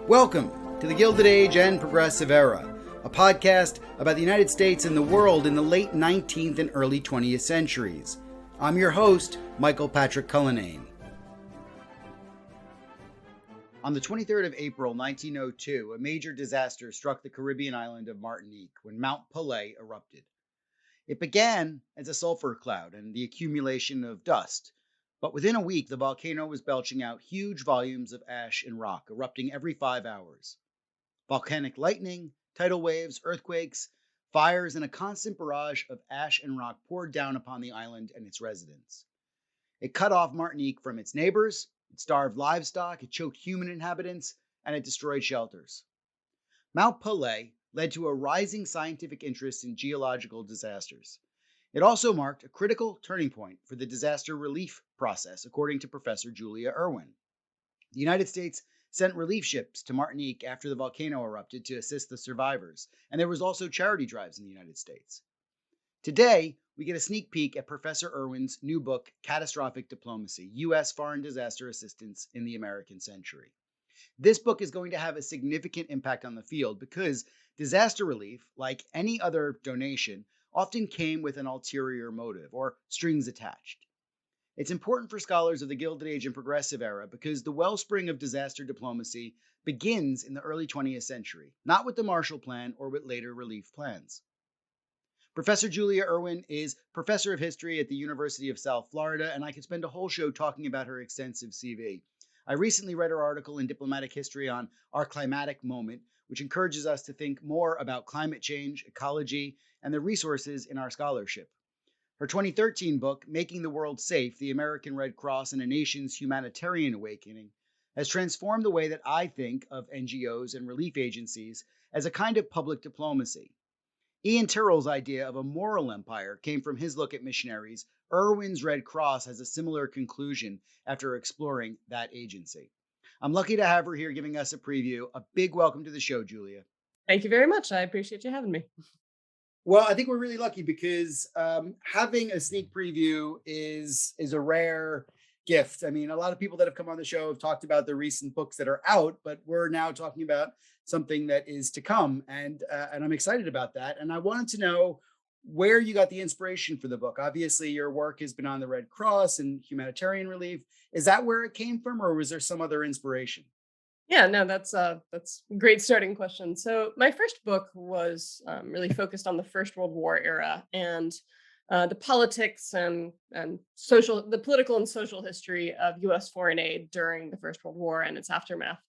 Welcome to the Gilded Age and Progressive Era, a podcast about the United States and the world in the late 19th and early 20th centuries. I'm your host, Michael Patrick Cullinane. On the 23rd of April, 1902, a major disaster struck the Caribbean island of Martinique when Mount Pelée erupted. It began as a sulfur cloud and the accumulation of dust, but within a week, the volcano was belching out huge volumes of ash and rock, erupting every 5 hours. Volcanic lightning, tidal waves, earthquakes, fires, and a constant barrage of ash and rock poured down upon the island and its residents. It cut off Martinique from its neighbors, it starved livestock, it choked human inhabitants, and it destroyed shelters. Mount Pelée led to a rising scientific interest in geological disasters. It also marked a critical turning point for the disaster relief process, according to Professor Julia Irwin. The United States sent relief ships to Martinique after the volcano erupted to assist the survivors, and there was also charity drives in the United States. Today, we get a sneak peek at Professor Irwin's new book, Catastrophic Dipomacy, U.S. Foreign Disaster Assistance in the American Century. This book is going to have a significant impact on the field because disaster relief, like any other donation, often came with an ulterior motive or strings attached. It's important for scholars of the Gilded Age and Progressive Era because the wellspring of disaster diplomacy begins in the early 20th century, not with the Marshall Plan or with later relief plans. Professor Julia Irwin is professor of history at the University of South Florida, and I could spend a whole show talking about her extensive CV. I recently read her article in Diplomatic History on our climatic moment, which encourages us to think more about climate change, ecology, and the resources in our scholarship. Her 2013 book, Making the World Safe, The American Red Cross and a Nation's Humanitarian Awakening, has transformed the way that I think of NGOs and relief agencies as a kind of public diplomacy. Ian Tyrrell's idea of a moral empire came from his look at missionaries. Irwin's Red Cross has a similar conclusion after exploring that agency. I'm lucky to have her here giving us a preview. A big welcome to the show, Julia. Thank you very much. I appreciate you having me. Well, I think we're really lucky because having a sneak preview is a rare gift. I mean, a lot of people that have come on the show have talked about the recent books that are out, but we're now talking about something that is to come, and I'm excited about that. And I wanted to know where you got the inspiration for the book. Obviously, your work has been on the Red Cross and humanitarian relief. Is that where it came from, or was there some other inspiration? Yeah, no, that's a great starting question. So my first book was really focused on the First World War era and the politics and the political and social history of U.S. foreign aid during the First World War and its aftermath.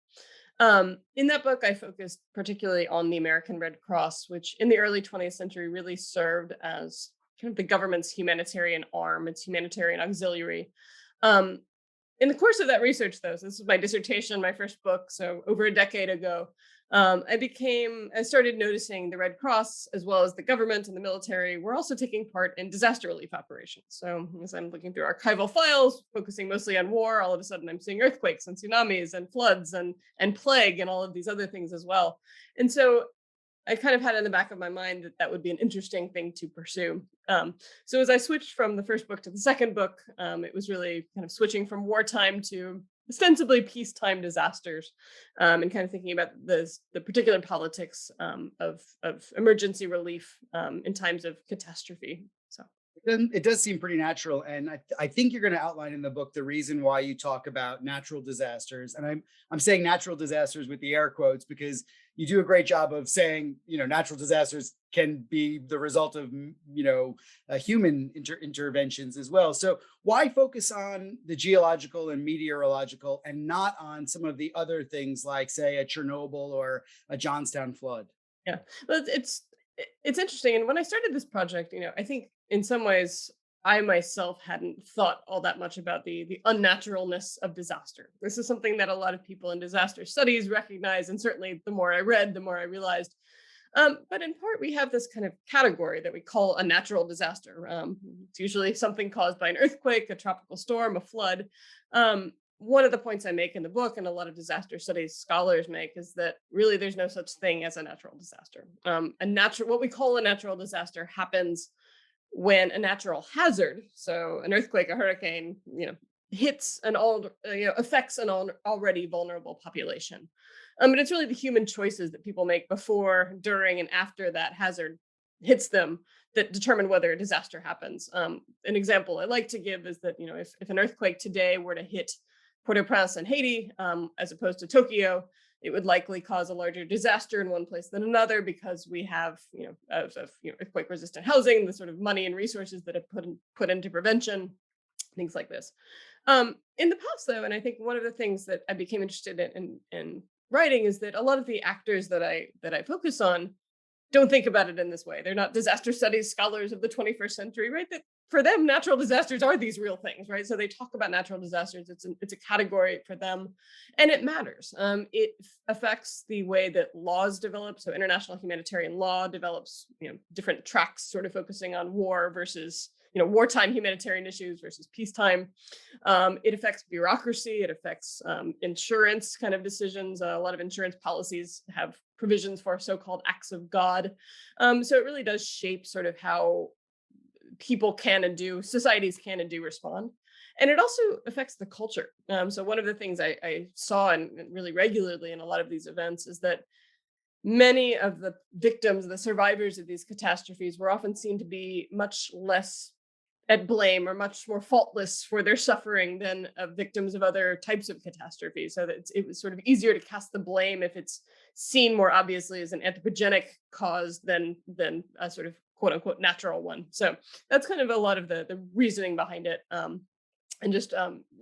In that book, I focused particularly on the American Red Cross, which in the early 20th century really served as kind of the government's humanitarian arm, its humanitarian auxiliary. In the course of that research, though, so this was my dissertation, my first book, so over a decade ago, I started noticing the Red Cross, as well as the government and the military, were also taking part in disaster relief operations. So as I'm looking through archival files, focusing mostly on war, all of a sudden I'm seeing earthquakes and tsunamis and floods and plague and all of these other things as well. And so I kind of had in the back of my mind that would be an interesting thing to pursue. So as I switched from the first book to the second book, it was really kind of switching from wartime to ostensibly peacetime disasters, and kind of thinking about the particular politics of emergency relief in times of catastrophe. So It does seem pretty natural, and I think you're going to outline in the book the reason why you talk about natural disasters. And I'm saying natural disasters with the air quotes because you do a great job of saying, natural disasters can be the result of, human interventions as well. So why focus on the geological and meteorological and not on some of the other things like, say, a Chernobyl or a Johnstown flood? Yeah, well, it's interesting. And when I started this project, I think in some ways I myself hadn't thought all that much about the unnaturalness of disaster. This is something that a lot of people in disaster studies recognize, and certainly the more I read, the more I realized. But in part, we have this kind of category that we call a natural disaster. It's usually something caused by an earthquake, a tropical storm, a flood. One of the points I make in the book, and a lot of disaster studies scholars make, is that really there's no such thing as a natural disaster. What we call a natural disaster happens when a natural hazard, so an earthquake, a hurricane, hits affects an already vulnerable population. But it's really the human choices that people make before, during, and after that hazard hits them that determine whether a disaster happens. An example I like to give is that if an earthquake today were to hit Port-au-Prince and Haiti, as opposed to Tokyo, it would likely cause a larger disaster in one place than another because we have, earthquake resistant housing, the sort of money and resources that have put into prevention, things like this. In the past, though, and I think one of the things that I became interested in writing is that a lot of the actors that I focus on don't think about it in this way. They're not disaster studies scholars of the 21st century, right? That for them, natural disasters are these real things, right? So they talk about natural disasters. It's a category for them, and it matters. Affects the way that laws develop. So international humanitarian law develops, different tracks, sort of focusing on war versus wartime humanitarian issues versus peacetime. It affects bureaucracy. It affects insurance kind of decisions. A lot of insurance policies have provisions for so-called acts of God. So it really does shape sort of how people can and do, societies can and do respond. And it also affects the culture. So one of the things I saw and really regularly in a lot of these events is that many of the victims, the survivors of these catastrophes, were often seen to be much less at blame or much more faultless for their suffering than victims of other types of catastrophes. So that it was sort of easier to cast the blame if it's seen more obviously as an anthropogenic cause than a sort of quote unquote natural one. So that's kind of a lot of the reasoning behind it, and just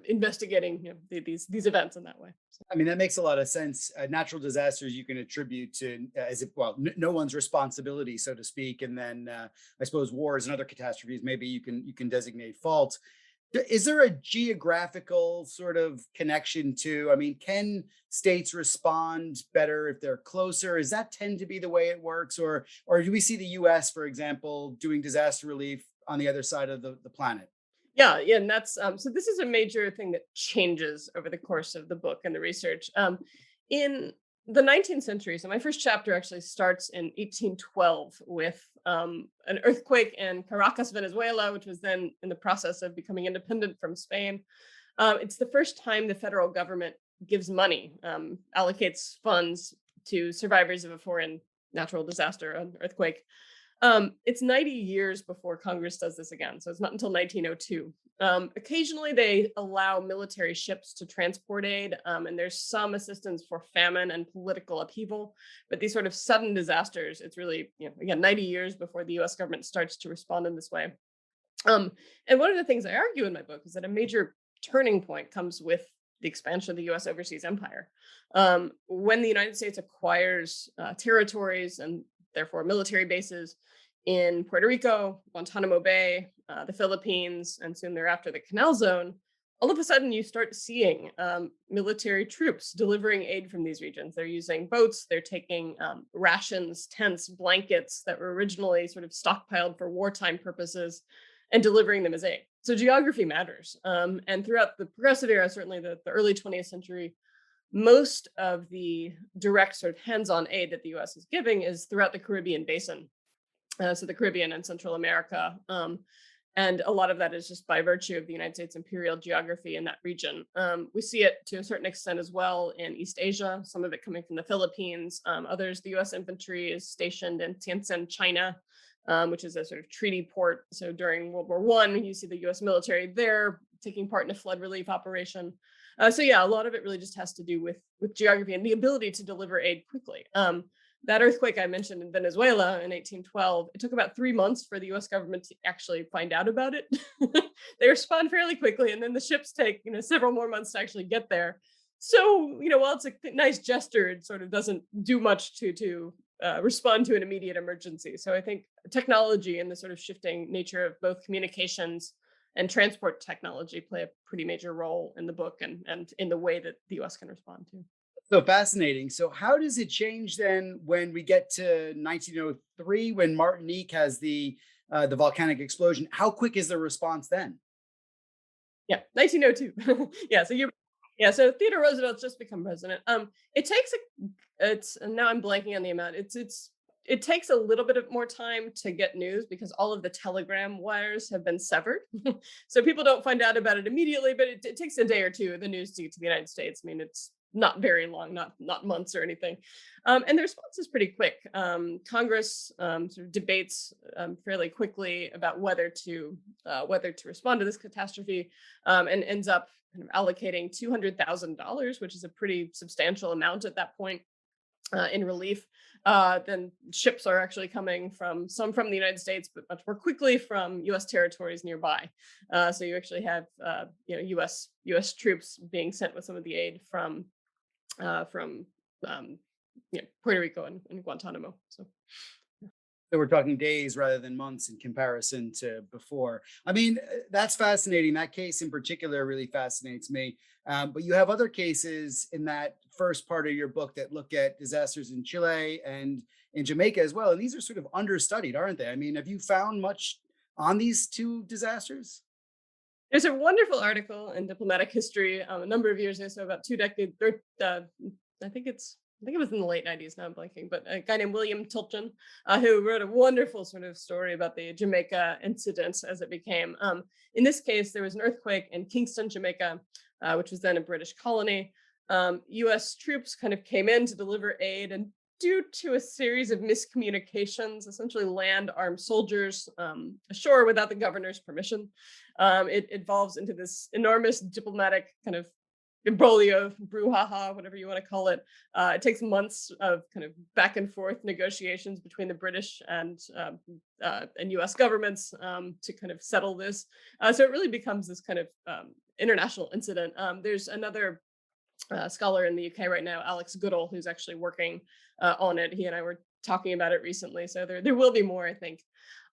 investigating these events in that way. So, I mean, that makes a lot of sense. Natural disasters you can attribute to as if, well, no one's responsibility, so to speak. And then I suppose wars and other catastrophes, maybe you can designate fault. Is there a geographical sort of connection to? I mean, can states respond better if they're closer? Does that tend to be the way it works, or do we see the U.S., for example, doing disaster relief on the other side of the planet? yeah, and that's so this is a major thing that changes over the course of the book and the research. In the 19th century, so my first chapter actually starts in 1812 with an earthquake in Caracas, Venezuela, which was then in the process of becoming independent from Spain. It's the first time the federal government gives money, allocates funds to survivors of a foreign natural disaster, an earthquake. It's 90 years before Congress does this again, so it's not until 1902. Occasionally, they allow military ships to transport aid, and there's some assistance for famine and political upheaval. But these sort of sudden disasters, it's really, again, 90 years before the US government starts to respond in this way. Um, and one of the things I argue in my book is that a major turning point comes with the expansion of the US overseas empire. When the United States acquires territories and therefore military bases in Puerto Rico, Guantanamo Bay, the Philippines, and soon thereafter the Canal Zone, all of a sudden you start seeing military troops delivering aid from these regions. They're using boats, they're taking rations, tents, blankets that were originally sort of stockpiled for wartime purposes and delivering them as aid. So geography matters. And throughout the progressive era, certainly the early 20th century, most of the direct sort of hands-on aid that the US is giving is throughout the Caribbean basin. So the Caribbean and Central America. And a lot of that is just by virtue of the United States imperial geography in that region. We see it to a certain extent as well in East Asia, some of it coming from the Philippines. Others, the US infantry is stationed in Tientsin, China, which is a sort of treaty port. So during World War I, you see the US military there taking part in a flood relief operation. So yeah, a lot of it really just has to do with geography and the ability to deliver aid quickly. That earthquake I mentioned in Venezuela in 1812, it took about 3 months for the US government to actually find out about it. They respond fairly quickly, and then the ships take, several more months to actually get there. So, while it's a nice gesture, it sort of doesn't do much to respond to an immediate emergency. So I think technology and the sort of shifting nature of both communications and transport technology play a pretty major role in the book and in the way that the US can respond to. So fascinating. So how does it change then when we get to 1903 when Martinique has the volcanic explosion? How quick is the response then? Yeah, 1902. So Theodore Roosevelt's just become president. It takes a it's and now I'm blanking on the amount. It's it takes a little bit of more time to get news because all of the telegram wires have been severed. So people don't find out about it immediately, but it takes a day or two of the news to get to the United States. I mean, it's not very long, not months or anything. And the response is pretty quick. Congress sort of debates fairly quickly about whether to respond to this catastrophe, and ends up kind of allocating $200,000, which is a pretty substantial amount at that point, in relief. Then ships are actually coming some from the United States, but much more quickly from U.S. territories nearby. So you actually have U.S. troops being sent with some of the aid from Puerto Rico and Guantanamo. So So we're talking days rather than months in comparison to before. I mean, that's fascinating. That case in particular really fascinates me. But you have other cases in that first part of your book that look at disasters in Chile and in Jamaica as well. And these are sort of understudied, aren't they? I mean, have you found much on these two disasters? there's a wonderful article in Diplomatic History a number of years ago, so about 2 decades, or I think it was in the late 90s. Now I'm blanking, but a guy named William Tilton, who wrote a wonderful sort of story about the Jamaica incident as it became. In this case, there was an earthquake in Kingston, Jamaica, which was then a British colony. U.S. troops kind of came in to deliver aid, and due to a series of miscommunications, essentially land armed soldiers ashore without the governor's permission. It evolves into this enormous diplomatic kind of imbroglio, brouhaha, whatever you want to call it. It takes months of kind of back and forth negotiations between the British and U.S. governments to kind of settle this. So it really becomes this kind of international incident. There's another scholar in the UK right now, Alex Goodall, who's actually working on it. He and I were talking about it recently, so there will be more, I think.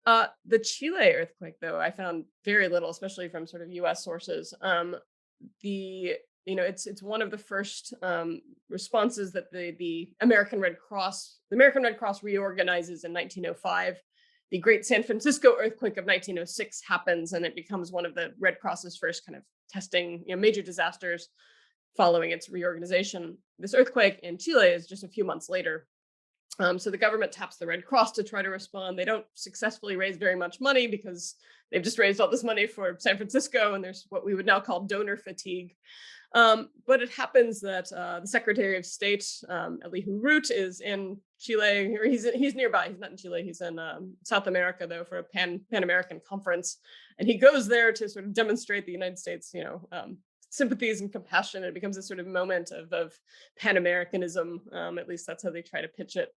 The Chile earthquake, though, I found very little, especially from sort of U.S. sources. It's one of the first responses that the American Red Cross reorganizes in 1905. The Great San Francisco earthquake of 1906 happens, and it becomes one of the Red Cross's first kind of testing major disasters following its reorganization. This earthquake in Chile is just a few months later. So the government taps the Red Cross to try to respond. They don't successfully raise very much money because they've just raised all this money for San Francisco, and there's what we would now call donor fatigue. But it happens that the Secretary of State, Elihu Root, is in Chile, or he's nearby. He's not in Chile. He's in South America, though, for a Pan American conference, and he goes there to sort of demonstrate the United States, sympathies and compassion. It becomes a sort of moment of Pan Americanism. At least that's how they try to pitch it.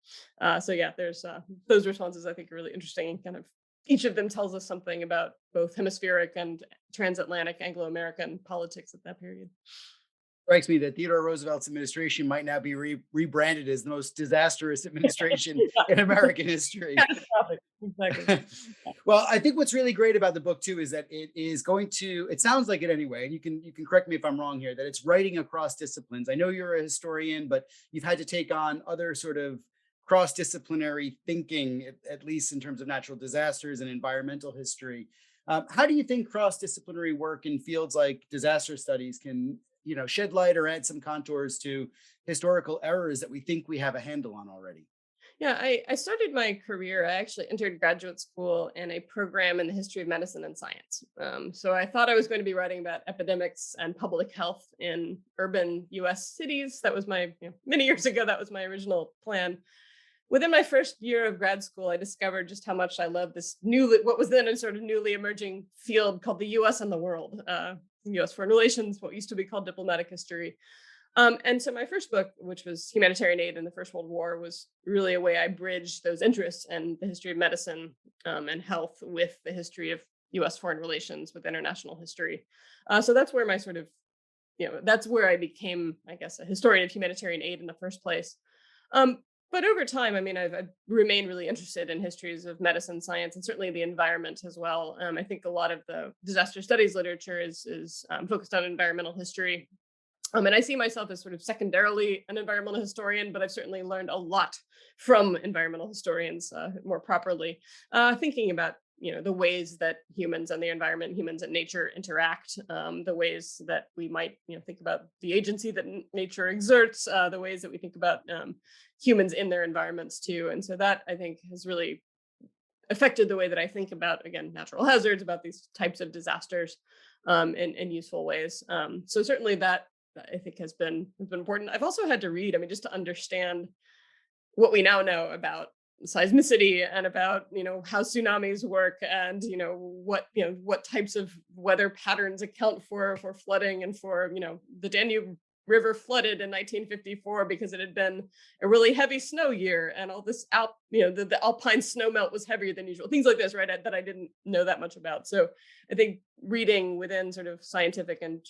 So yeah, there's those responses I think are really interesting, and kind of each of them tells us something about both hemispheric and transatlantic Anglo-American politics at that period. Strikes me that Theodore Roosevelt's administration might now be rebranded as the most disastrous administration in American history. Catastrophic. Exactly. Well, I think what's really great about the book too is that it is going to, it sounds like it anyway, and you can correct me if I'm wrong here, that it's writing across disciplines. I know you're a historian, but you've had to take on other sort of cross-disciplinary thinking, at least in terms of natural disasters and environmental history. How do you think cross-disciplinary work in fields like disaster studies can, shed light or add some contours to historical errors that we think we have a handle on already? Yeah, I started my career. I actually entered graduate school in a program in the history of medicine and science. So I thought I was going to be writing about epidemics and public health in urban US cities. That was many years ago, that was my original plan. Within my first year of grad school, I discovered just how much I loved this what was then a sort of newly emerging field called the US and the world, US foreign relations, what used to be called diplomatic history. And so my first book, which was Humanitarian Aid in the First World War, was really a way I bridged those interests and the history of medicine and health with the history of US foreign relations, with international history. So that's where my sort of, that's where I became, I guess, a historian of humanitarian aid in the first place. But over time, I mean, I've remained really interested in histories of medicine, science, and certainly the environment as well. I think a lot of the disaster studies literature is focused on environmental history. And I see myself as sort of secondarily an environmental historian, but I've certainly learned a lot from environmental historians more properly, thinking about the ways that humans and the environment, humans and nature interact, the ways that we might think about the agency that nature exerts, the ways that we think about humans in their environments too. And so that, I think, has really affected the way that I think about, again, natural hazards, about these types of disasters, in useful ways. So certainly that, I think, has been important. I've also had to read, I mean, just to understand what we now know about seismicity and about how tsunamis work, and what types of weather patterns account for flooding, and for the Danube River flooded in 1954 because it had been a really heavy snow year, and all this the alpine snow melt was heavier than usual, things like this, right? That I didn't know that much about. So I think reading within sort of scientific and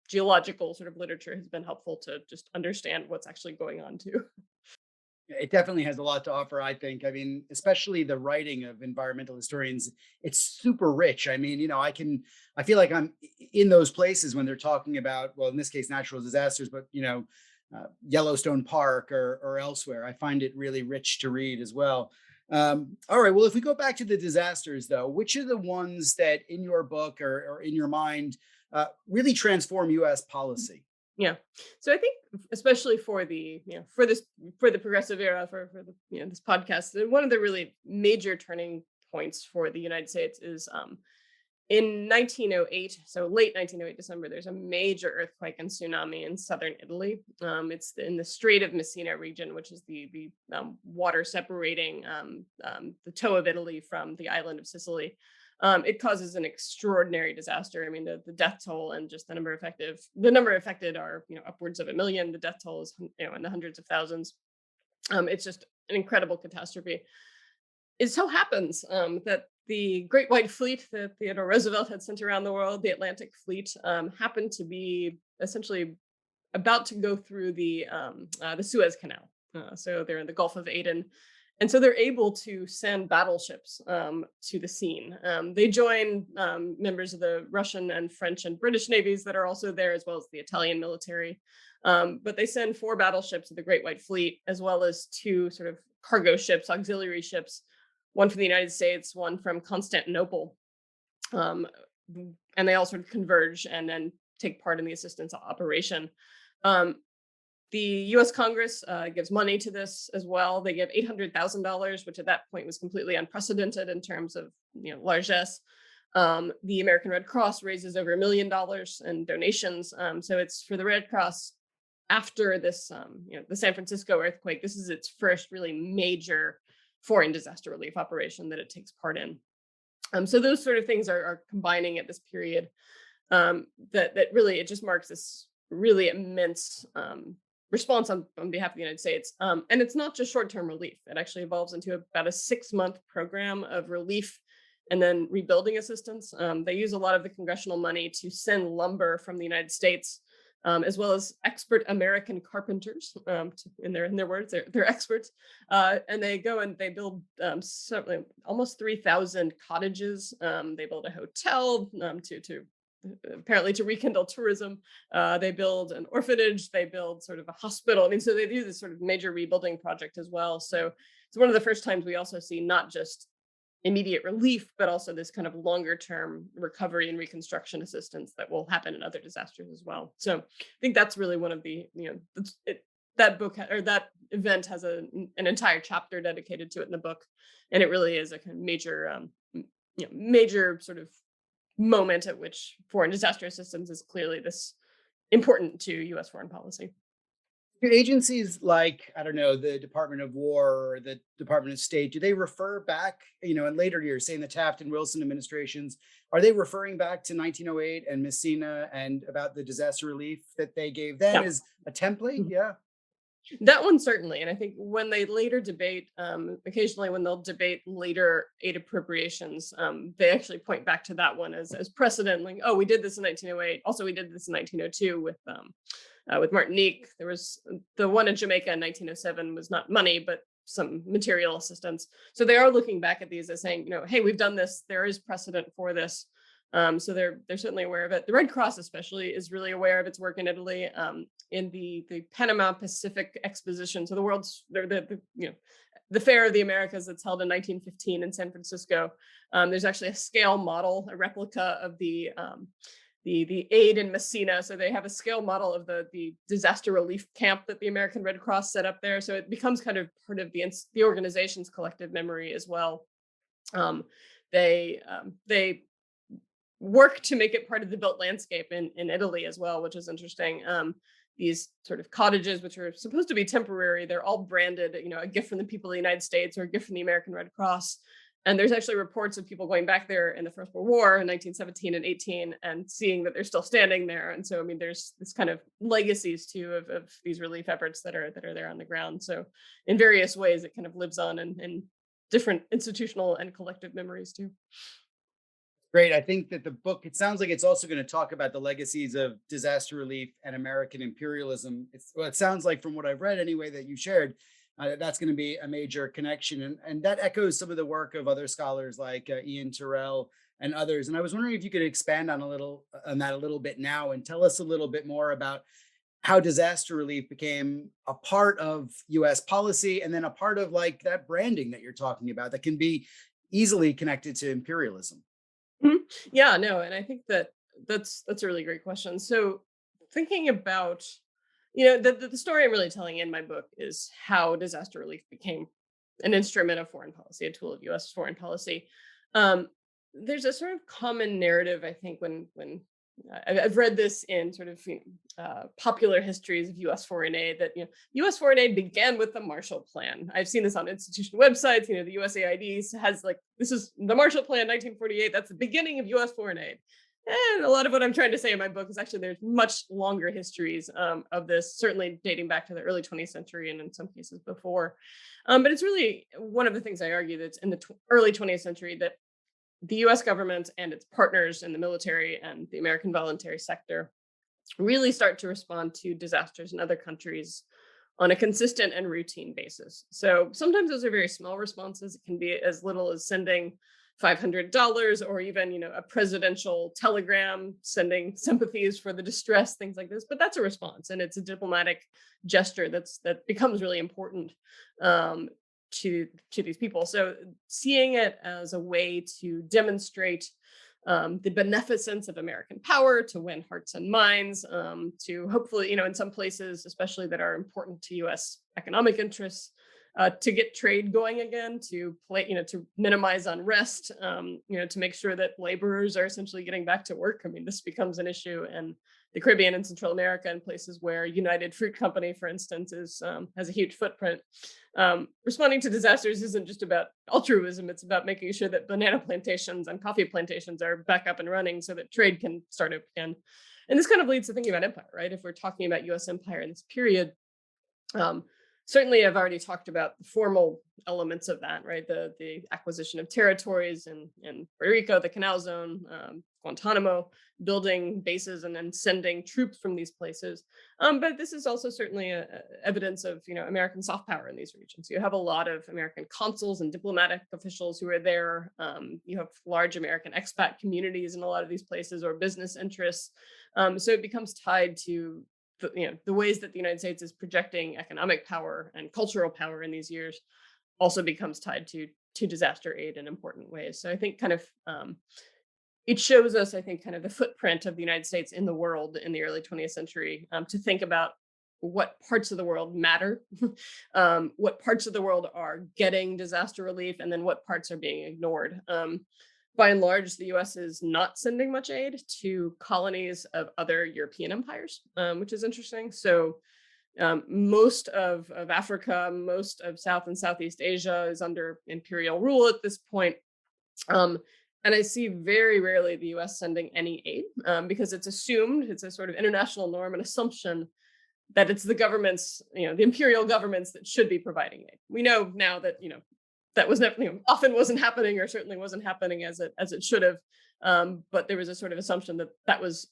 geological sort of literature has been helpful to just understand what's actually going on too. It definitely has a lot to offer, I think. I mean, especially the writing of environmental historians, it's super rich. I mean, I feel like I'm in those places when they're talking about, well, in this case, natural disasters, but, Yellowstone Park or elsewhere. I find it really rich to read as well. All right. Well, if we go back to the disasters, though, which are the ones that in your book or in your mind really transform US policy? Yeah. So I think, especially for the for the progressive era, for the this podcast, one of the really major turning points for the United States is in 1908. So late 1908 December, there's a major earthquake and tsunami in southern Italy. It's in the Strait of Messina region, which is the water separating the toe of Italy from the island of Sicily. It causes an extraordinary disaster. I mean, the death toll and just the number affected are upwards of 1 million. The death toll is in the hundreds of thousands. It's just an incredible catastrophe. It so happens that the Great White Fleet that Theodore Roosevelt had sent around the world, the Atlantic Fleet, happened to be essentially about to go through the Suez Canal. So they're in the Gulf of Aden, and so they're able to send battleships to the scene. They join members of the Russian and French and British navies that are also there, as well as the Italian military. But they send 4 battleships of the Great White Fleet, as well as 2 sort of cargo ships, auxiliary ships, one from the United States, one from Constantinople. Um, and they all sort of converge and then take part in the assistance operation. Um, the U.S. Congress gives money to this as well. They give $800,000, which at that point was completely unprecedented in terms of largesse. The American Red Cross raises over $1 million in donations. So it's for the Red Cross after this, the San Francisco earthquake. This is its first really major foreign disaster relief operation that it takes part in. So those sort of things are combining at this period. That really, it just marks this really immense response on behalf of the United States. And it's not just short-term relief. It actually evolves into about a 6-month program of relief and then rebuilding assistance. They use a lot of the congressional money to send lumber from the United States, as well as expert American carpenters. In their words, they're experts, and they go and they build certainly almost 3,000 cottages. They build a hotel to apparently to rekindle tourism. They build an orphanage. They build sort of a hospital. I mean, so they do this sort of major rebuilding project as well. So it's one of the first times we also see not just immediate relief, but also this kind of longer term recovery and reconstruction assistance that will happen in other disasters as well. So I think that's really one of the, that book or that event has an entire chapter dedicated to it in the book. And it really is a kind of major sort of moment at which foreign disaster assistance is clearly this important to US foreign policy. Do agencies like, I don't know, the Department of War or the Department of State, do they refer back, in later years, say in the Taft and Wilson administrations, are they referring back to 1908 and Messina and about the disaster relief that they gave then Yeah. as a template? Mhm. Yeah. That one certainly, and I think when they later debate, occasionally when they'll debate later aid appropriations, they actually point back to that one as precedent. Like, oh, we did this in 1908. Also, we did this in 1902 with Martinique. There was the one in Jamaica in 1907 was not money, but some material assistance. So they are looking back at these as saying, hey, we've done this. There is precedent for this. So they're certainly aware of it. The Red Cross especially is really aware of its work in Italy, in the Panama Pacific Exposition. So the the Fair of the Americas that's held in 1915 in San Francisco. There's actually a scale model, a replica of the aid in Messina. So they have a scale model of the disaster relief camp that the American Red Cross set up there. So it becomes kind of part of the organization's collective memory as well. Um, they work to make it part of the built landscape in Italy as well, which is interesting. These sort of cottages, which are supposed to be temporary, they're all branded, a gift from the people of the United States or a gift from the American Red Cross. And there's actually reports of people going back there in the First World War in 1917 and 18 and seeing that they're still standing there. And so, I mean, there's this kind of legacies too of these relief efforts that are there on the ground. So in various ways, it kind of lives on in different institutional and collective memories too. Great. I think that the book, it sounds like it's also going to talk about the legacies of disaster relief and American imperialism. Well, it sounds like from what I've read anyway that you shared, that's going to be a major connection. And that echoes some of the work of other scholars like Ian Terrell and others. And I was wondering if you could expand on that a little bit now and tell us a little bit more about how disaster relief became a part of US policy and then a part of like that branding that you're talking about that can be easily connected to imperialism. Mhm. Yeah, no, and I think that's a really great question. So thinking about, the story I'm really telling in my book is how disaster relief became an instrument of foreign policy, a tool of U.S. foreign policy. Um, there's a sort of common narrative, I think, when I've read this in sort of popular histories of U.S. foreign aid that U.S. foreign aid began with the Marshall Plan. I've seen this on institution websites. The USAID has like this is the Marshall Plan, 1948. That's the beginning of U.S. foreign aid. And a lot of what I'm trying to say in my book is actually there's much longer histories of this, certainly dating back to the early 20th century and in some cases before. But it's really one of the things I argue that's in the early 20th century that the US government and its partners in the military and the American voluntary sector really start to respond to disasters in other countries on a consistent and routine basis. So sometimes those are very small responses. It can be as little as sending $500 or even, a presidential telegram sending sympathies for the distress, things like this. But that's a response, and it's a diplomatic gesture that becomes really important um, to these people. So seeing it as a way to demonstrate the beneficence of American power, to win hearts and minds, to hopefully, in some places, especially that are important to U.S. economic interests, to get trade going again, to to minimize unrest, to make sure that laborers are essentially getting back to work. I mean, this becomes an issue in the Caribbean and Central America and places where United Fruit Company, for instance, has a huge footprint. Responding to disasters isn't just about altruism; it's about making sure that banana plantations and coffee plantations are back up and running so that trade can start up again. And this kind of leads to thinking about empire, right? If we're talking about U.S. empire in this period, um, certainly I've already talked about the formal elements of that, right? The acquisition of territories in Puerto Rico, the Canal Zone, Guantanamo, building bases and then sending troops from these places. But this is also certainly evidence of American soft power in these regions. You have a lot of American consuls and diplomatic officials who are there. You have large American expat communities in a lot of these places or business interests. So it becomes tied to the ways that the United States is projecting economic power and cultural power in these years also becomes tied to disaster aid in important ways. So I think kind of it shows us, I think, kind of the footprint of the United States in the world in the early 20th century to think about what parts of the world matter, what parts of the world are getting disaster relief, and then what parts are being ignored. By and large, the US is not sending much aid to colonies of other European empires, which is interesting. So most of Africa, most of South and Southeast Asia is under imperial rule at this point. Um, and I see very rarely the US sending any aid because it's assumed, it's a sort of international norm and assumption that it's the governments, the imperial governments that should be providing aid. We know now that, that was never, often wasn't happening or certainly wasn't happening as it should have. But there was a sort of assumption that that was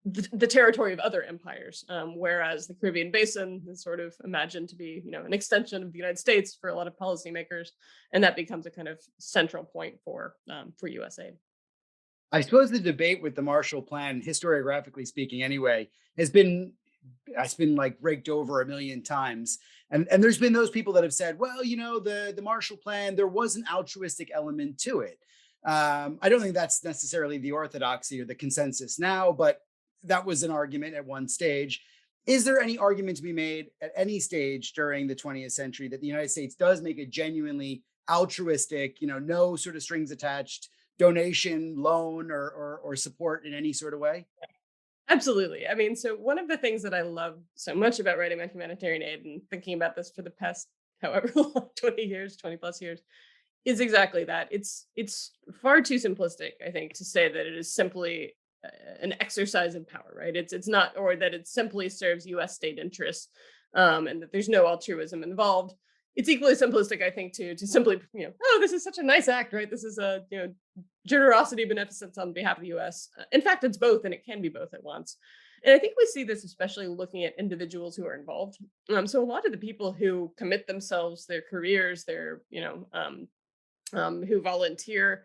the territory of other empires, whereas the Caribbean basin is sort of imagined to be, an extension of the United States for a lot of policymakers, and that becomes a kind of central point for U.S. aid. I suppose the debate with the Marshall Plan, historiographically speaking, anyway, has been it's been like raked over a million times. And there's been those people that have said, well, the Marshall Plan, there was an altruistic element to it. I don't think that's necessarily the orthodoxy or the consensus now, but that was an argument at one stage. Is there any argument to be made at any stage during the 20th century that the United States does make a genuinely altruistic, no sort of strings attached donation, loan, or support in any sort of way? Absolutely. I mean, so one of the things that I love so much about writing about humanitarian aid and thinking about this for the past however long, 20 years, 20 plus years, is exactly that. It's far too simplistic, I think, to say that it is simply an exercise of power, right? It's not, or that it simply serves U.S. state interests, and that there's no altruism involved. It's equally simplistic, I think, to simply, oh, this is such a nice act, right? This is a generosity, beneficence on behalf of the U.S. In fact, it's both, and it can be both at once. And I think we see this especially looking at individuals who are involved. So a lot of the people who commit themselves, their careers, their who volunteer,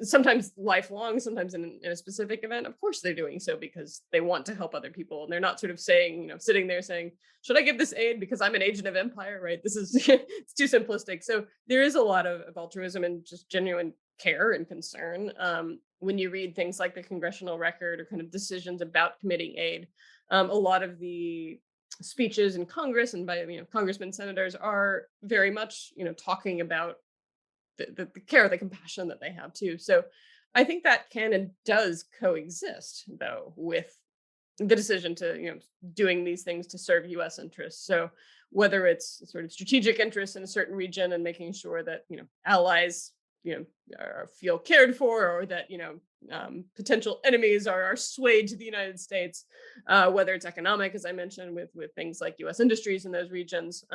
sometimes lifelong, sometimes in a specific event. Of course, they're doing so because they want to help other people, and they're not sort of saying, sitting there saying, "Should I give this aid because I'm an agent of empire?" Right? This is it's too simplistic. So there is a lot of altruism and just genuine care and concern. When you read things like the congressional record or kind of decisions about committing aid, a lot of the speeches in Congress and by congressmen, senators are very much talking about the care, the compassion that they have too. So I think that can and does coexist though with the decision to doing these things to serve U.S. interests. So whether it's sort of strategic interests in a certain region and making sure that allies feel cared for, or that potential enemies are swayed to the United States, whether it's economic, as I mentioned, with things like U.S. industries in those regions.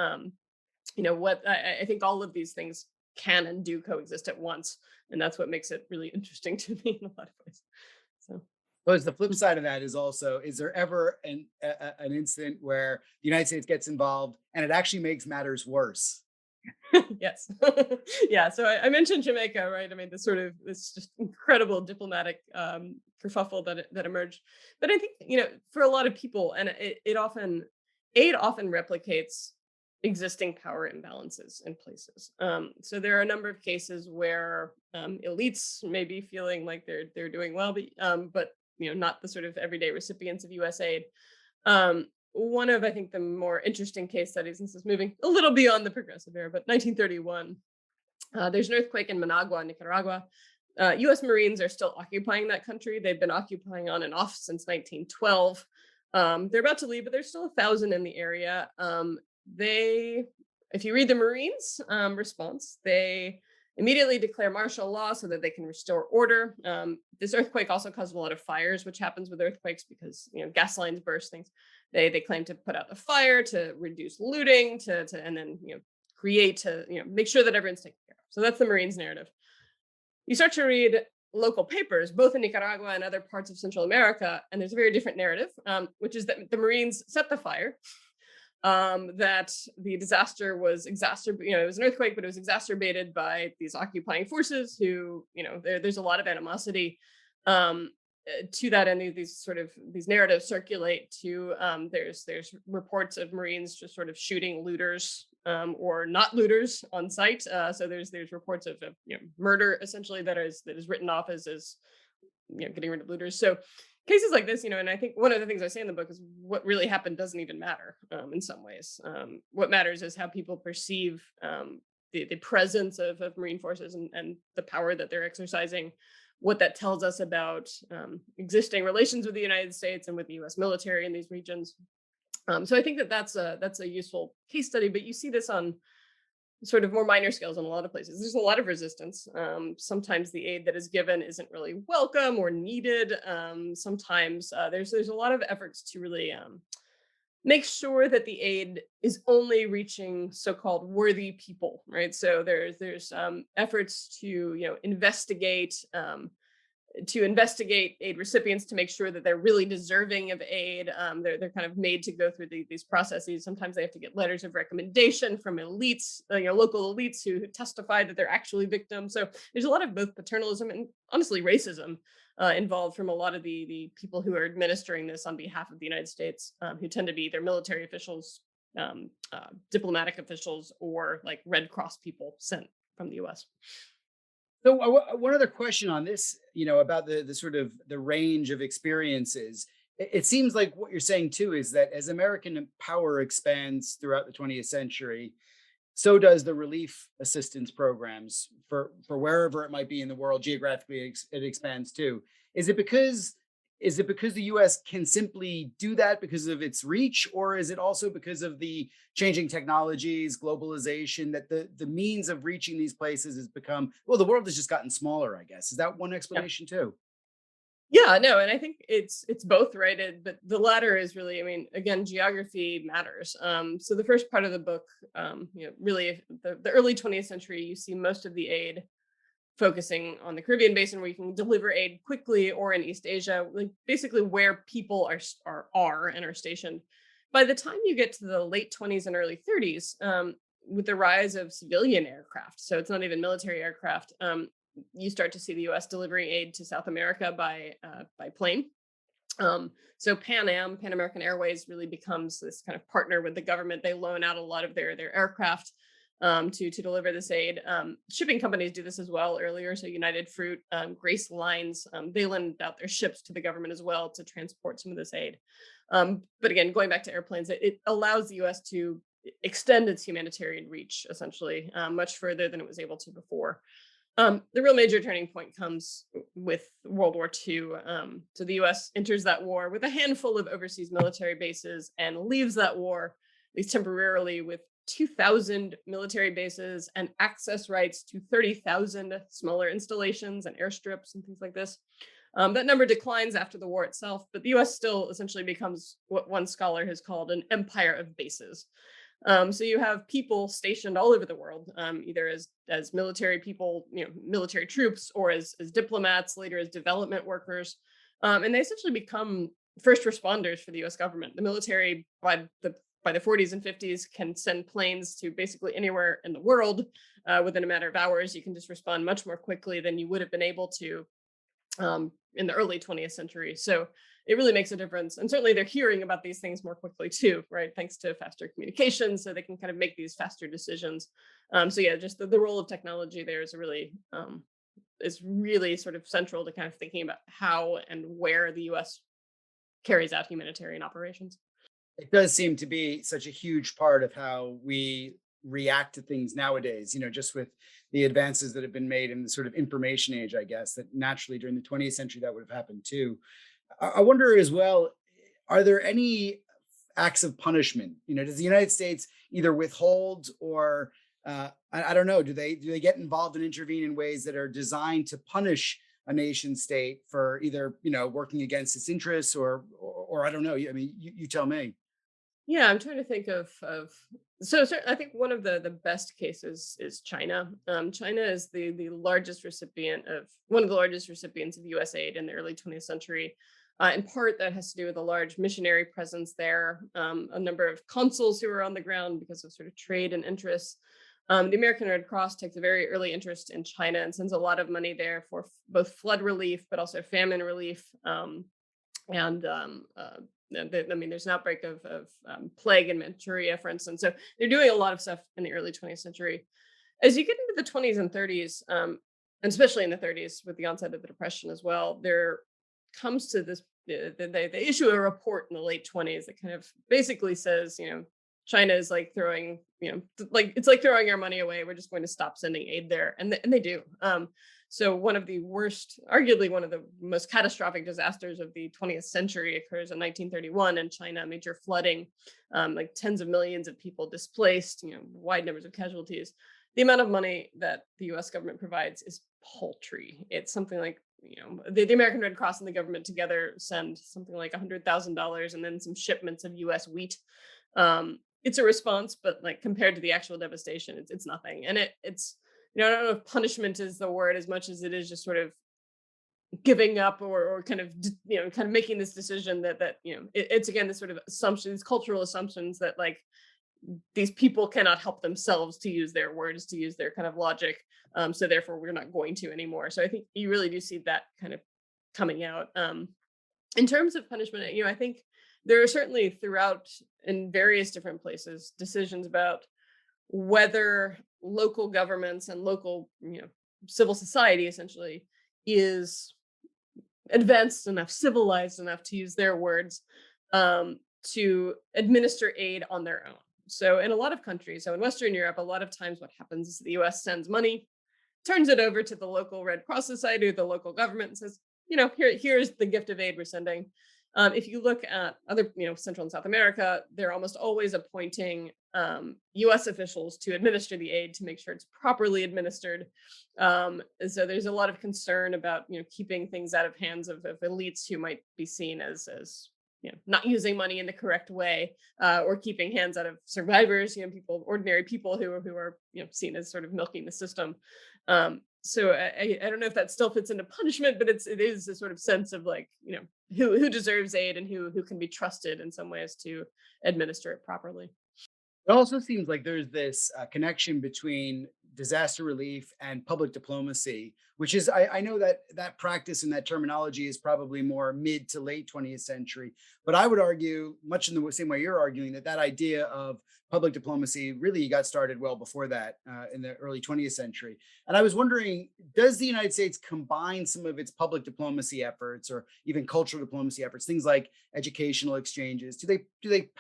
What I think all of these things can and do coexist at once, and that's what makes it really interesting to me in a lot of ways. So But the flip side of that is also, is there ever an incident where the United States gets involved and it actually makes matters worse? yes, yeah. So I mentioned Jamaica, right? I mean, this just incredible diplomatic kerfuffle that emerged. But I think for a lot of people, and aid often replicates existing power imbalances in places. So there are a number of cases where elites may be feeling like they're doing well, but not the sort of everyday recipients of U.S. aid. One of, I think, the more interesting case studies, and this is moving a little beyond the progressive era, but 1931, there's an earthquake in Managua, Nicaragua. U.S. Marines are still occupying that country. They've been occupying on and off since 1912. They're about to leave, but there's still 1,000 in the area. If you read the Marines' response, they immediately declare martial law so that they can restore order. This earthquake also caused a lot of fires, which happens with earthquakes because gas lines burst, things. They claim to put out the fire, to reduce looting, to and then create, to make sure that everyone's taken care of. So that's the Marines' narrative. You start to read local papers, both in Nicaragua and other parts of Central America, and there's a very different narrative, which is that the Marines set the fire, that the disaster was exacerbated. It was an earthquake, but it was exacerbated by these occupying forces who, there's a lot of animosity to that, and these narratives circulate to. There's reports of Marines just sort of shooting looters or not looters on site. So there's reports of murder essentially that is written off as getting rid of looters. So cases like this, and I think one of the things I say in the book is what really happened doesn't even matter in some ways. What matters is how people perceive the presence of Marine forces and the power that they're exercising, what that tells us about existing relations with the United States and with the U.S. military in these regions. So I think that's a useful case study, but you see this on sort of more minor scales in a lot of places. There's a lot of resistance. Sometimes the aid that is given isn't really welcome or needed. Sometimes there's a lot of efforts to really make sure that the aid is only reaching so-called worthy people, right? So there's efforts to investigate to investigate aid recipients to make sure that they're really deserving of aid. They're kind of made to go through these processes. Sometimes they have to get letters of recommendation from elites, local elites who testify that they're actually victims. So there's a lot of both paternalism and honestly racism involved from a lot of the people who are administering this on behalf of the United States, who tend to be either military officials, diplomatic officials, or like Red Cross people sent from the U.S. So one other question on this, about the sort of the range of experiences. It seems like what you're saying too is that as American power expands throughout the 20th century, so does the relief assistance programs for wherever it might be in the world geographically. It expands too. Is it because the U.S. can simply do that because of its reach, or is it also because of the changing technologies, globalization, that the means of reaching these places has become, well, the world has just gotten smaller, I guess. Is that one Yeah. explanation too? Yeah, no, and I think it's both, right? But the latter is really, I mean, again, geography matters. So the first part of the book, really the early 20th century, you see most of the aid focusing on the Caribbean basin, where you can deliver aid quickly, or in East Asia, like basically where people are and are stationed. By the time you get to the late 20s and early 30s, with the rise of civilian aircraft, so it's not even military aircraft, you start to see the U.S. delivering aid to South America by plane. So Pan American Airways, really becomes this kind of partner with the government. They loan out a lot of their aircraft to deliver this aid. Shipping companies do this as well earlier. So United Fruit, Grace Lines, they lend out their ships to the government as well to transport some of this aid. But again, going back to airplanes, it allows the U.S. to extend its humanitarian reach essentially much further than it was able to before. The real major turning point comes with World War II. So the U.S. enters that war with a handful of overseas military bases and leaves that war, at least temporarily, with 2,000 military bases and access rights to 30,000 smaller installations and airstrips and things like this. That number declines after the war itself, but the U.S. still essentially becomes what one scholar has called an empire of bases. So you have people stationed all over the world, either as military people, military troops, or as diplomats, later as development workers, and they essentially become first responders for the U.S. government. The military, by the 40s and 50s, can send planes to basically anywhere in the world within a matter of hours. You can just respond much more quickly than you would have been able to in the early 20th century. So it really makes a difference. And certainly they're hearing about these things more quickly too, right? Thanks to faster communication. So they can kind of make these faster decisions. So yeah, just the role of technology there is really sort of central to kind of thinking about how and where the US carries out humanitarian operations. It does seem to be such a huge part of how we react to things nowadays, just with the advances that have been made in the sort of information age, I guess, that naturally during the 20th century that would have happened too. I wonder as well, are there any acts of punishment? Does the United States either withhold or I don't know, do they get involved and intervene in ways that are designed to punish a nation state for either, working against its interests or I don't know. I mean, you tell me. Yeah, I'm trying to think of so I think one of the best cases is China. China is the largest recipient of one of the largest recipients of U.S. aid in the early 20th century. In part, that has to do with a large missionary presence there, a number of consuls who are on the ground because of sort of trade and interests. The American Red Cross takes a very early interest in China and sends a lot of money there for both flood relief, but also famine relief. And I mean, there's an outbreak of plague in Manchuria, for instance. So they're doing a lot of stuff in the early 20th century. As you get into the 20s and 30s, and especially in the 30s with the onset of the Depression as well, there comes to this. They issue a report in the late 20s that kind of basically says, China is like throwing, like it's like throwing our money away. We're just going to stop sending aid there, and they do. So one of the worst, arguably one of the most catastrophic disasters of the 20th century occurs in 1931 in China, major flooding, like tens of millions of people displaced, wide numbers of casualties. The amount of money that the US government provides is paltry. It's something like, the American Red Cross and the government together send something like $100,000 and then some shipments of US wheat. It's a response, but like compared to the actual devastation, it's nothing. And it's I don't know if punishment is the word as much as it is just sort of giving up or kind of kind of making this decision that it's again this sort of assumption, these cultural assumptions that like these people cannot help themselves, to use their words, to use their kind of logic. So therefore, we're not going to anymore. So I think you really do see that kind of coming out. In terms of punishment, I think there are certainly throughout in various different places decisions about whether local governments and local, civil society essentially is advanced enough, civilized enough, to use their words, to administer aid on their own. So in a lot of countries, so in Western Europe, a lot of times what happens is the US sends money, turns it over to the local Red Cross Society or the local government and says, here's the gift of aid we're sending. If you look at other, Central and South America, they're almost always appointing U.S. officials to administer the aid to make sure it's properly administered. And so there's a lot of concern about, keeping things out of hands of elites who might be seen as not using money in the correct way, or keeping hands out of survivors, people, ordinary people who are seen as sort of milking the system. So I don't know if that still fits into punishment, but it is a sort of sense of like, who deserves aid and who can be trusted in some ways to administer it properly. It also seems like there's this connection between disaster relief and public diplomacy, which is, I know that that practice and that terminology is probably more mid to late 20th century. But I would argue, much in the same way you're arguing, that that idea of public diplomacy really got started well before that, in the early 20th century. And I was wondering, does the United States combine some of its public diplomacy efforts or even cultural diplomacy efforts, things like educational exchanges? Do they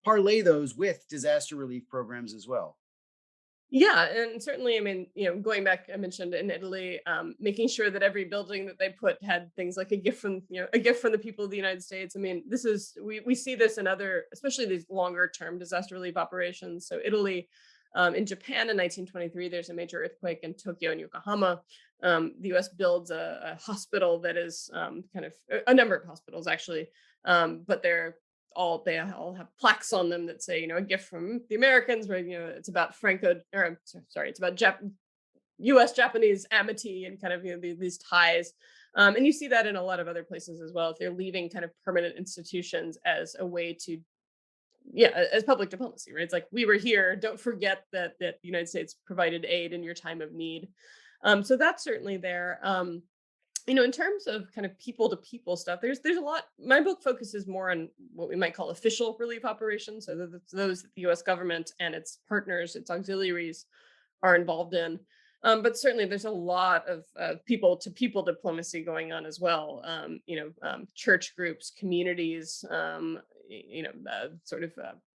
parlay those with disaster relief programs as well? Yeah, and certainly, I mean, going back, I mentioned in Italy, making sure that every building that they put had things like a gift from the people of the United States. I mean, this is we see this in other, especially these longer term disaster relief operations. So Italy, in Japan in 1923, there's a major earthquake in Tokyo and Yokohama. The U.S. builds a hospital that is kind of a number of hospitals actually, but they all have plaques on them that say, a gift from the Americans, where it's about sorry, it's about U.S. Japanese amity and kind of these ties. And you see that in a lot of other places as well. If they're leaving kind of permanent institutions as a way to, as public diplomacy, right? It's like, we were here. Don't forget that the United States provided aid in your time of need. So that's certainly there. In terms of kind of people to people stuff, there's a lot. My book focuses more on what we might call official relief operations, so that's those that the U.S. government and its partners, its auxiliaries, are involved in. But certainly, there's a lot of people to people diplomacy going on as well. Church groups, communities, sort of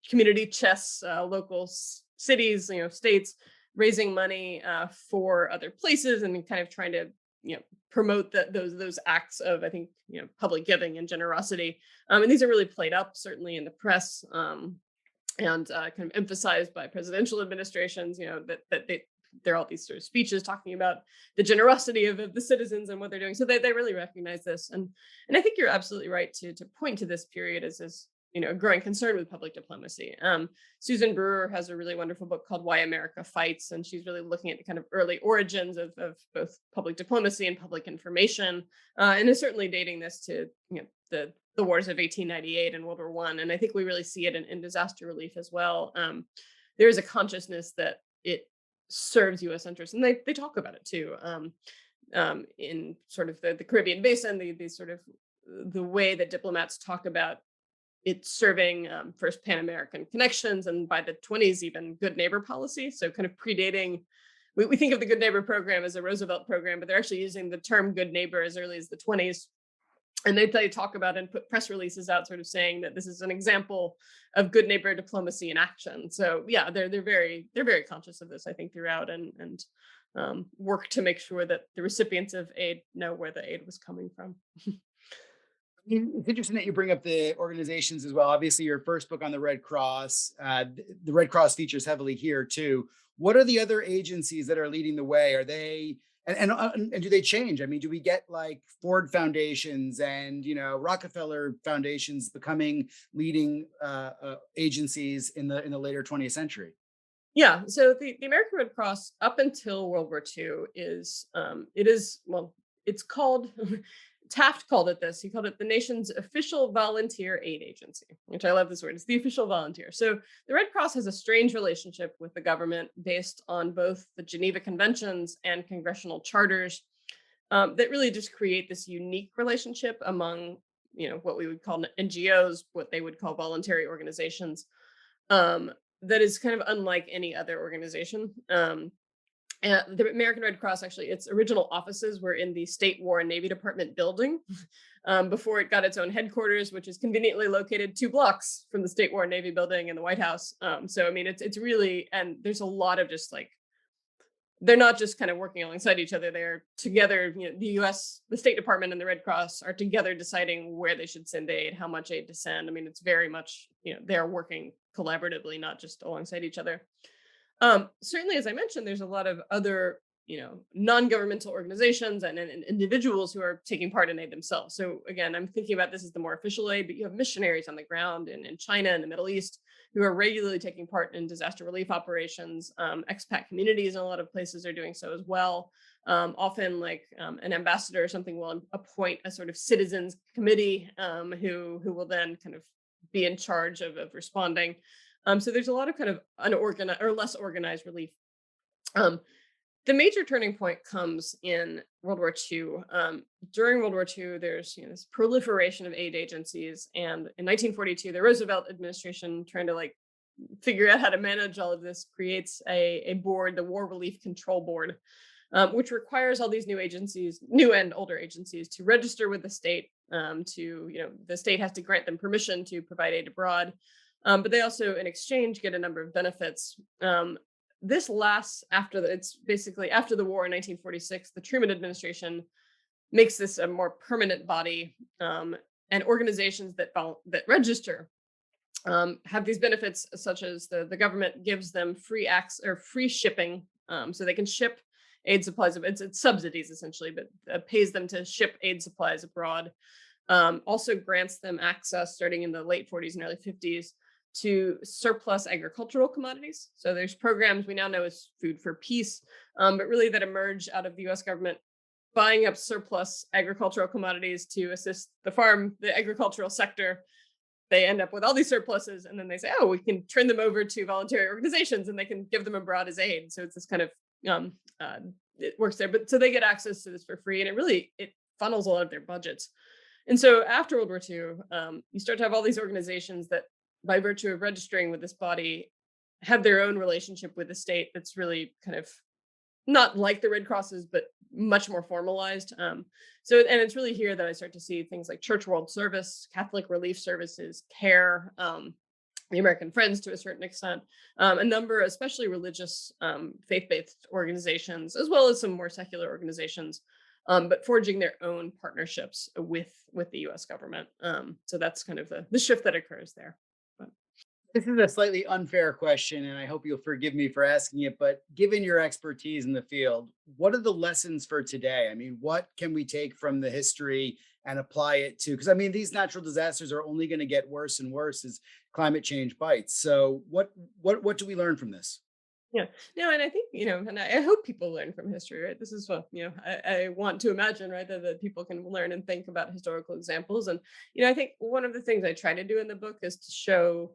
community chests, local cities, states raising money for other places and kind of trying to promote those acts of, I think, public giving and generosity. And these are really played up certainly in the press, and kind of emphasized by presidential administrations. That there are all these sort of speeches talking about the generosity of the citizens and what they're doing. So they really recognize this, and I think you're absolutely right to point to this period as a growing concern with public diplomacy. Susan Brewer has a really wonderful book called Why America Fights, and she's really looking at the kind of early origins of both public diplomacy and public information, and is certainly dating this to the wars of 1898 and World War One. And I think we really see it in disaster relief as well. There is a consciousness that it serves U.S. interests, and they talk about it too. In sort of the Caribbean basin, the sort of the way that diplomats talk about it's serving first Pan American connections, and by the 20s, even good neighbor policy. So, kind of predating, we think of the Good Neighbor program as a Roosevelt program, but they're actually using the term good neighbor as early as the 20s. And they talk about and put press releases out, sort of saying that this is an example of good neighbor diplomacy in action. So, yeah, they're very conscious of this, I think, throughout, and work to make sure that the recipients of aid know where the aid was coming from. It's interesting that you bring up the organizations as well. Obviously, your first book on the Red Cross, the Red Cross features heavily here too. What are the other agencies that are leading the way? Are they and do they change? I mean, do we get like Ford foundations and Rockefeller foundations becoming leading agencies in the later 20th century? Yeah, so the American Red Cross up until World War II is it is, well, it's called Taft called it this. He called it the nation's official volunteer aid agency, which I love this word. It's the official volunteer. So the Red Cross has a strange relationship with the government based on both the Geneva Conventions and congressional charters that really just create this unique relationship among, what we would call NGOs, what they would call voluntary organizations, um, that is kind of unlike any other organization. And the American Red Cross, actually, its original offices were in the State War and Navy Department building before it got its own headquarters, which is conveniently located 2 blocks from the State War and Navy building and the White House. So, I mean, it's really, and there's a lot of just like, they're not just kind of working alongside each other. They're together. The U.S., the State Department, and the Red Cross are together deciding where they should send aid, how much aid to send. I mean, it's very much they're working collaboratively, not just alongside each other. Certainly, as I mentioned, there's a lot of other, non-governmental organizations and individuals who are taking part in aid themselves. So again, I'm thinking about this as the more official aid, but you have missionaries on the ground in China and the Middle East who are regularly taking part in disaster relief operations. Expat communities in a lot of places are doing so as well. Often, like an ambassador or something will appoint a sort of citizens committee who will then kind of be in charge of responding. So there's a lot of kind of unorganized or less organized relief. Um, the major turning point comes in World War II. During World War II, there's this proliferation of aid agencies, and in 1942, the Roosevelt administration, trying to like figure out how to manage all of this, creates a board, the War Relief Control Board, which requires all these new agencies, new and older agencies, to register with the state. The state has to grant them permission to provide aid abroad. But they also, in exchange, get a number of benefits. This lasts it's basically after the war in 1946. The Truman administration makes this a more permanent body, and organizations that register have these benefits, such as the government gives them free access or free shipping, so they can ship aid supplies. It's subsidies essentially, but pays them to ship aid supplies abroad. Also grants them access starting in the late 40s and early 50s to surplus agricultural commodities. So there's programs we now know as Food for Peace, but really that emerge out of the US government buying up surplus agricultural commodities to assist the agricultural sector. They end up with all these surpluses, and then they say, oh, we can turn them over to voluntary organizations and they can give them abroad as aid. So it's this kind of, it works there. But so they get access to this for free, and it funnels a lot of their budgets. And so after World War II, you start to have all these organizations that, by virtue of registering with this body, have their own relationship with the state that's really kind of not like the Red Crosses, but much more formalized. And it's really here that I start to see things like Church World Service, Catholic Relief Services, CARE, the American Friends to a certain extent, a number, especially religious, faith-based organizations, as well as some more secular organizations, but forging their own partnerships with the U.S. government. So that's kind of the shift that occurs there. But This is a slightly unfair question, and I hope you'll forgive me for asking it. But given your expertise in the field, what are the lessons for today? I mean, what can we take from the history and apply it to? Because I mean, these natural disasters are only going to get worse and worse as climate change bites. So, what do we learn from this? yeah, no, and I think and I hope people learn from history, right? This is what I want to imagine, right, that people can learn and think about historical examples. And I think one of the things I try to do in the book is to show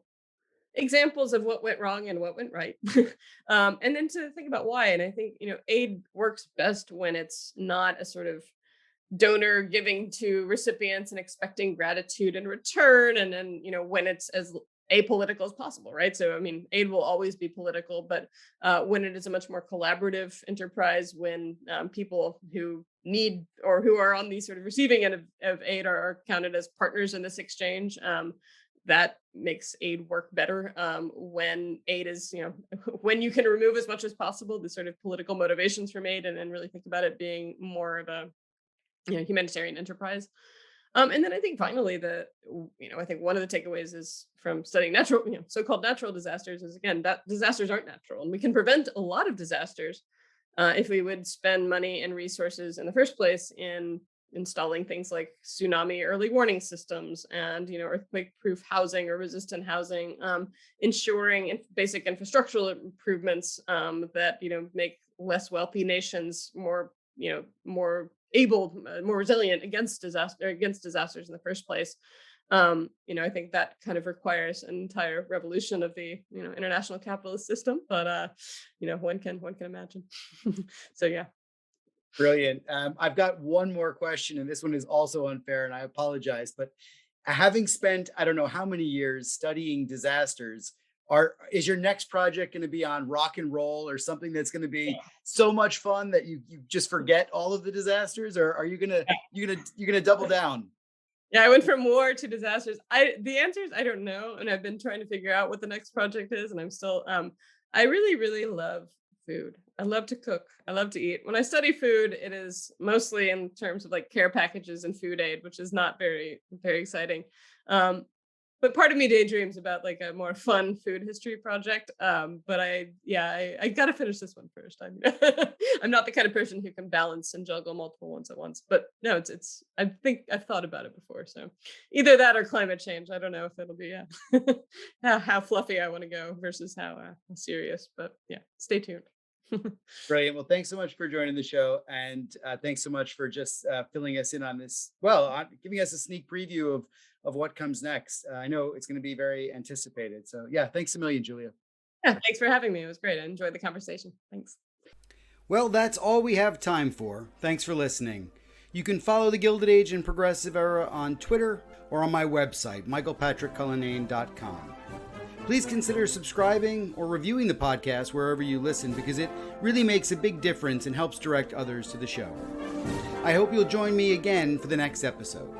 examples of what went wrong and what went right, and then to think about why. And I think aid works best when it's not a sort of donor giving to recipients and expecting gratitude in return, and then when it's as apolitical as possible, right? So I mean, aid will always be political, but when it is a much more collaborative enterprise, when people who need or who are on the sort of receiving end of aid are counted as partners in this exchange, that makes aid work better. When aid is when you can remove as much as possible the sort of political motivations from aid, and then really think about it being more of a humanitarian enterprise. And then I think finally I think one of the takeaways is from studying so-called natural disasters is, again, that disasters aren't natural, and we can prevent a lot of disasters if we would spend money and resources in the first place in installing things like tsunami early warning systems and earthquake proof housing or resistant housing, ensuring basic infrastructural improvements that make less wealthy nations more able, more resilient against disasters in the first place. I think that kind of requires an entire revolution of the international capitalist system. But one can imagine. So yeah. Brilliant. I've got one more question, and this one is also unfair, and I apologize. But having spent I don't know how many years studying disasters, is your next project going to be on rock and roll or something that's going to be so much fun that you just forget all of the disasters, or are you gonna double down? Yeah, I went from war to disasters. The answer is I don't know, and I've been trying to figure out what the next project is, and I'm still I really, really love food. I love to cook. I love to eat. When I study food, it is mostly in terms of like care packages and food aid, which is not very, very exciting. Um, but part of me daydreams about like a more fun food history project. But I got to finish this one first. I'm not the kind of person who can balance and juggle multiple ones at once. But no, it's. I think I've thought about it before. So either that or climate change. I don't know if it'll be how fluffy I want to go versus how serious. But yeah, stay tuned. Brilliant. Well, thanks so much for joining the show, and thanks so much for just filling us in on this. Well, giving us a sneak preview of what comes next. I know it's going to be very anticipated. So, yeah, thanks a million, Julia. Yeah, thanks for having me. It was great. I enjoyed the conversation. Thanks. Well, that's all we have time for. Thanks for listening. You can follow the Gilded Age and Progressive Era on Twitter or on my website, michaelpatrickcullinane.com. Please consider subscribing or reviewing the podcast wherever you listen, because it really makes a big difference and helps direct others to the show. I hope you'll join me again for the next episode.